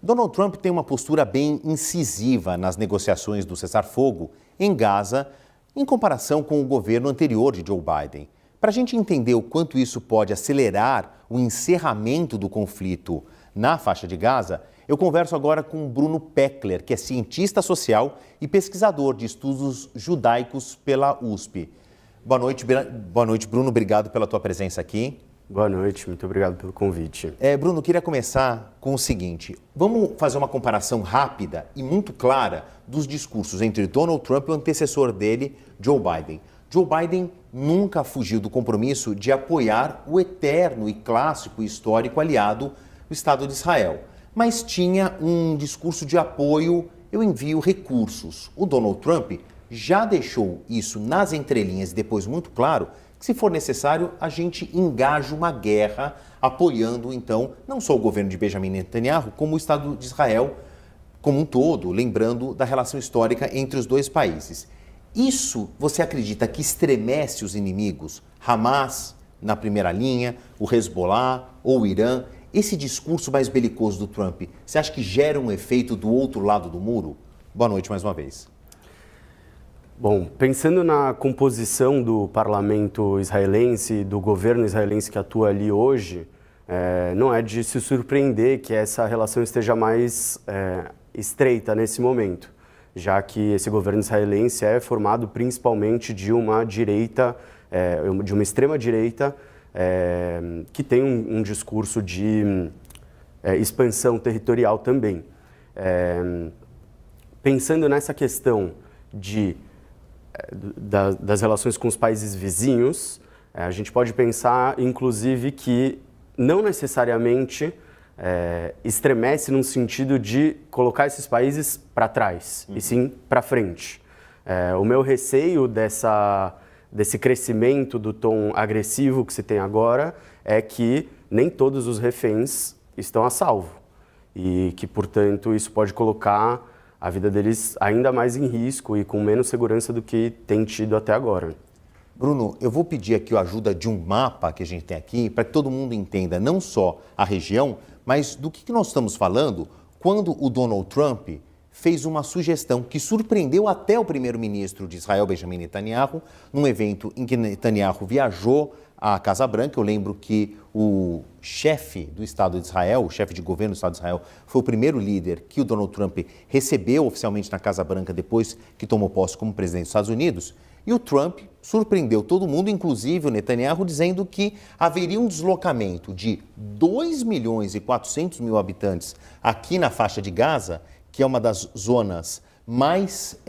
Donald Trump tem uma postura bem incisiva nas negociações do cessar-fogo em Gaza, em comparação com o governo anterior de Joe Biden. Para a gente entender o quanto isso pode acelerar o encerramento do conflito na faixa de Gaza, eu converso agora com Bruno Pechler, que é cientista social e pesquisador de estudos judaicos pela USP. Boa noite, Bruno. Obrigado pela tua presença aqui. Boa noite, muito obrigado pelo convite. Bruno, queria começar com o seguinte. Vamos fazer uma comparação rápida e muito clara dos discursos entre Donald Trump e o antecessor dele, Joe Biden. Joe Biden nunca fugiu do compromisso de apoiar o eterno e clássico e histórico aliado, o Estado de Israel. Mas tinha um discurso de apoio, eu envio recursos. O Donald Trump já deixou isso nas entrelinhas e depois muito claro que, se for necessário, a gente engaja uma guerra apoiando, então, não só o governo de Benjamin Netanyahu, como o Estado de Israel como um todo, lembrando da relação histórica entre os dois países. Isso, você acredita que estremece os inimigos? Hamas, na primeira linha, o Hezbollah ou o Irã? Esse discurso mais belicoso do Trump, você acha que gera um efeito do outro lado do muro? Boa noite mais uma vez. Bom, pensando na composição do parlamento israelense, do governo israelense que atua ali hoje, não é de se surpreender que essa relação esteja mais estreita nesse momento, já que esse governo israelense é formado principalmente de uma direita, de uma extrema-direita, que tem um discurso de expansão territorial também. Pensando nessa questão das relações com os países vizinhos, a gente pode pensar, inclusive, que não necessariamente estremece no sentido de colocar esses países para trás, e sim para frente. O meu receio desse crescimento do tom agressivo que se tem agora é que nem todos os reféns estão a salvo e que, portanto, isso pode colocar a vida deles ainda mais em risco e com menos segurança do que tem tido até agora. Bruno, eu vou pedir aqui a ajuda de um mapa que a gente tem aqui para que todo mundo entenda não só a região, mas do que nós estamos falando quando o Donald Trump fez uma sugestão que surpreendeu até o primeiro-ministro de Israel, Benjamin Netanyahu, num evento em que Netanyahu viajou à Casa Branca. Eu lembro que o chefe do Estado de Israel, o chefe de governo do Estado de Israel, foi o primeiro líder que o Donald Trump recebeu oficialmente na Casa Branca depois que tomou posse como presidente dos Estados Unidos. E o Trump surpreendeu todo mundo, inclusive o Netanyahu, dizendo que haveria um deslocamento de 2.400.000 habitantes aqui na faixa de Gaza, que é uma das zonas mais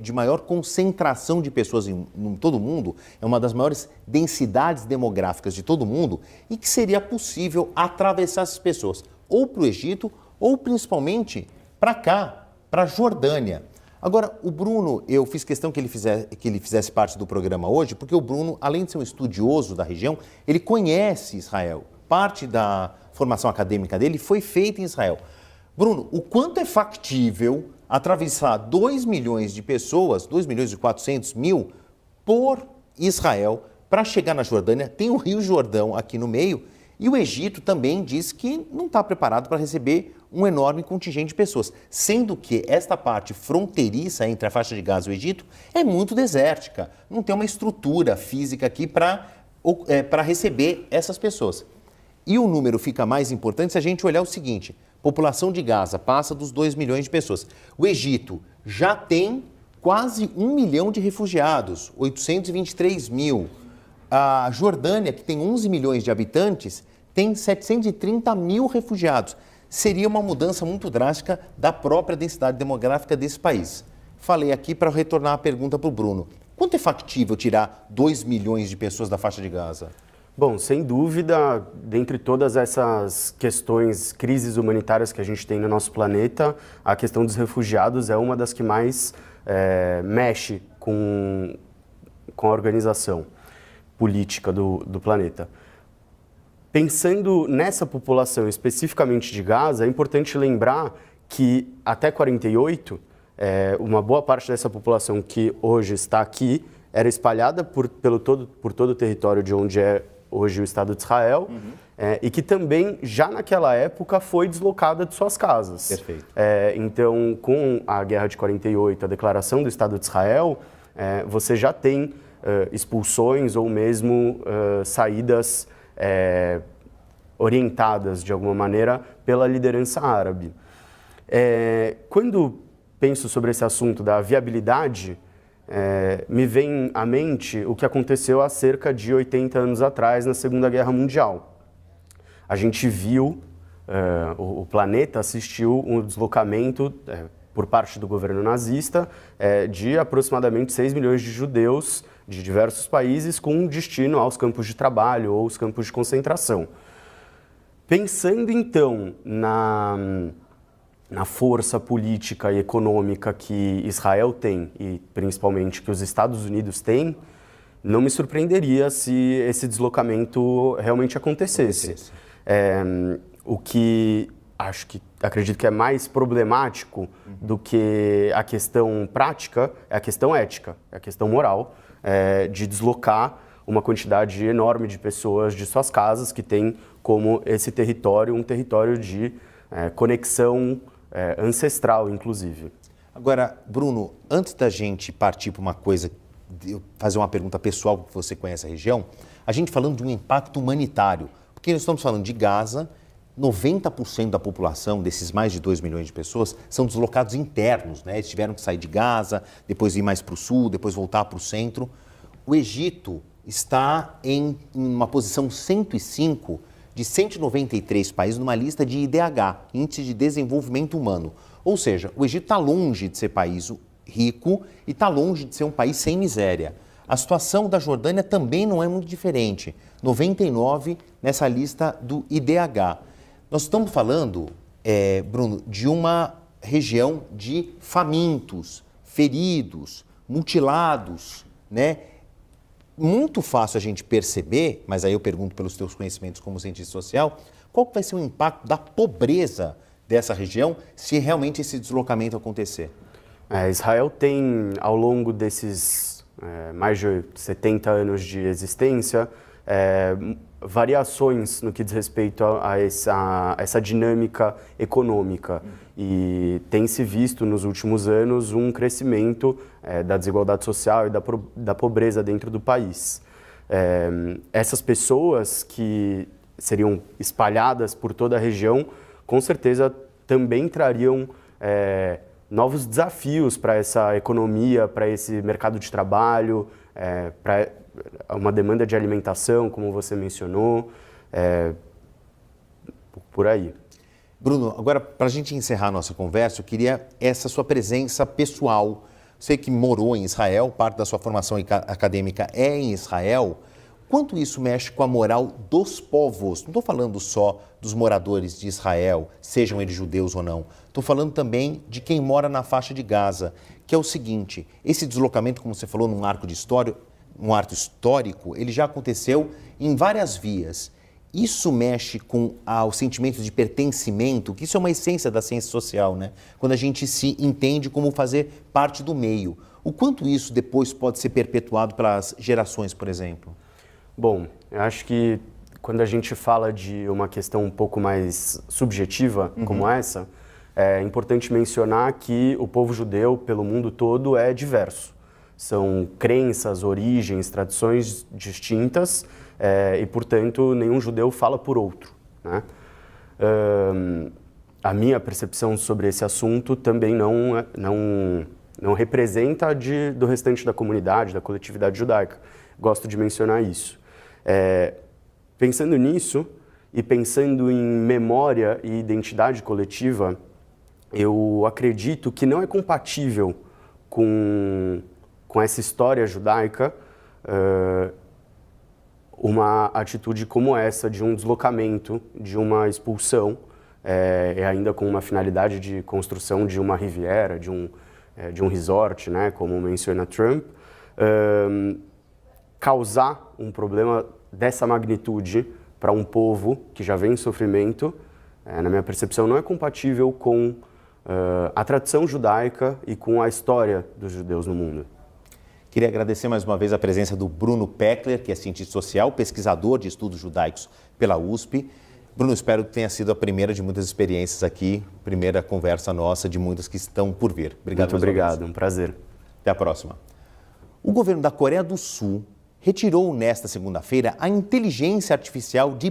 de maior concentração de pessoas em todo o mundo, é uma das maiores densidades demográficas de todo o mundo, e que seria possível atravessar essas pessoas ou para o Egito ou principalmente para cá, para a Jordânia. Agora, o Bruno, eu fiz questão que ele fizesse parte do programa hoje, porque o Bruno, além de ser um estudioso da região, ele conhece Israel. Parte da formação acadêmica dele foi feita em Israel. Bruno, o quanto é factível atravessar 2 milhões de pessoas, 2.400.000, por Israel para chegar na Jordânia? Tem o Rio Jordão aqui no meio e o Egito também diz que não está preparado para receber um enorme contingente de pessoas, sendo que esta parte fronteiriça entre a faixa de Gaza e o Egito é muito desértica, não tem uma estrutura física aqui para receber essas pessoas. E o número fica mais importante se a gente olhar o seguinte: população de Gaza passa dos 2 milhões de pessoas. O Egito já tem quase 1 milhão de refugiados, 823 mil. A Jordânia, que tem 11 milhões de habitantes, tem 730 mil refugiados. Seria uma mudança muito drástica da própria densidade demográfica desse país. Falei aqui para retornar a pergunta para o Bruno. Quanto é factível tirar 2 milhões de pessoas da faixa de Gaza? Bom, sem dúvida, dentre todas essas questões, crises humanitárias que a gente tem no nosso planeta, a questão dos refugiados é uma das que mais mexe com a organização política do planeta. Pensando nessa população especificamente de Gaza, é importante lembrar que até 48, uma boa parte dessa população que hoje está aqui era espalhada por todo o território de onde é hoje o Estado de Israel, e que também, já naquela época, foi deslocada de suas casas. Perfeito. Então, com a Guerra de 48, a declaração do Estado de Israel, você já tem expulsões ou mesmo saídas orientadas, de alguma maneira, pela liderança árabe. Quando penso sobre esse assunto da viabilidade, me vem à mente o que aconteceu há cerca de 80 anos atrás, na Segunda Guerra Mundial. A gente viu, o planeta assistiu um deslocamento por parte do governo nazista de aproximadamente 6 milhões de judeus de diversos países com destino aos campos de trabalho ou os campos de concentração. Pensando então na força política e econômica que Israel tem e principalmente que os Estados Unidos têm, não me surpreenderia se esse deslocamento realmente acontecesse. O que acredito que é mais problemático do que a questão prática é a questão ética, é a questão moral, de deslocar uma quantidade enorme de pessoas de suas casas que tem como esse território um território de conexão ancestral, inclusive. Agora, Bruno, antes da gente partir para uma coisa, fazer uma pergunta pessoal, porque você conhece a região, a gente falando de um impacto humanitário, porque nós estamos falando de Gaza, 90% da população, desses mais de 2 milhões de pessoas, são deslocados internos, né? Eles tiveram que sair de Gaza, depois ir mais para o sul, depois voltar para o centro. O Egito está em uma posição 105 de 193 países numa lista de IDH, Índice de Desenvolvimento Humano. Ou seja, o Egito está longe de ser país rico e está longe de ser um país sem miséria. A situação da Jordânia também não é muito diferente, 99 nessa lista do IDH. Nós estamos falando, Bruno, de uma região de famintos, feridos, mutilados, né? Muito fácil a gente perceber, mas aí eu pergunto pelos teus conhecimentos como cientista social, qual vai ser o impacto da pobreza dessa região se realmente esse deslocamento acontecer? Israel tem, ao longo desses mais de 70 anos de existência, variações no que diz respeito a essa dinâmica econômica. E tem-se visto nos últimos anos um crescimento da desigualdade social e da pobreza dentro do país. Essas pessoas que seriam espalhadas por toda a região, com certeza também trariam novos desafios para essa economia, para esse mercado de trabalho, para uma demanda de alimentação, como você mencionou, por aí. Bruno, agora para a gente encerrar a nossa conversa, eu queria essa sua presença pessoal. Você que morou em Israel, parte da sua formação acadêmica é em Israel. Quanto isso mexe com a moral dos povos? Não estou falando só dos moradores de Israel, sejam eles judeus ou não. Estou falando também de quem mora na faixa de Gaza, que é o seguinte, esse deslocamento, como você falou, num arco histórico, ele já aconteceu em várias vias. Isso mexe com o sentimento de pertencimento, que isso é uma essência da ciência social, né? Quando a gente se entende como fazer parte do meio. O quanto isso depois pode ser perpetuado pelas gerações, por exemplo? Bom, eu acho que quando a gente fala de uma questão um pouco mais subjetiva como essa, é importante mencionar que o povo judeu, pelo mundo todo, é diverso. São crenças, origens, tradições distintas e, portanto, nenhum judeu fala por outro, né? A minha percepção sobre esse assunto também não representa a do restante da comunidade, da coletividade judaica. Gosto de mencionar isso. Pensando nisso e pensando em memória e identidade coletiva, eu acredito que não é compatível com essa história judaica uma atitude como essa de um deslocamento, de uma expulsão, e ainda com uma finalidade de construção de uma riviera, de um resort, né, como menciona Trump, causar um problema dessa magnitude para um povo que já vem em sofrimento, na minha percepção, não é compatível com a tradição judaica e com a história dos judeus no mundo. Queria agradecer mais uma vez a presença do Bruno Pechler, que é cientista social, pesquisador de estudos judaicos pela USP. Bruno, espero que tenha sido a primeira de muitas experiências aqui, primeira conversa nossa de muitas que estão por vir. Obrigado. Muito obrigado, um prazer. Até a próxima. O governo da Coreia do Sul retirou nesta segunda-feira a inteligência artificial de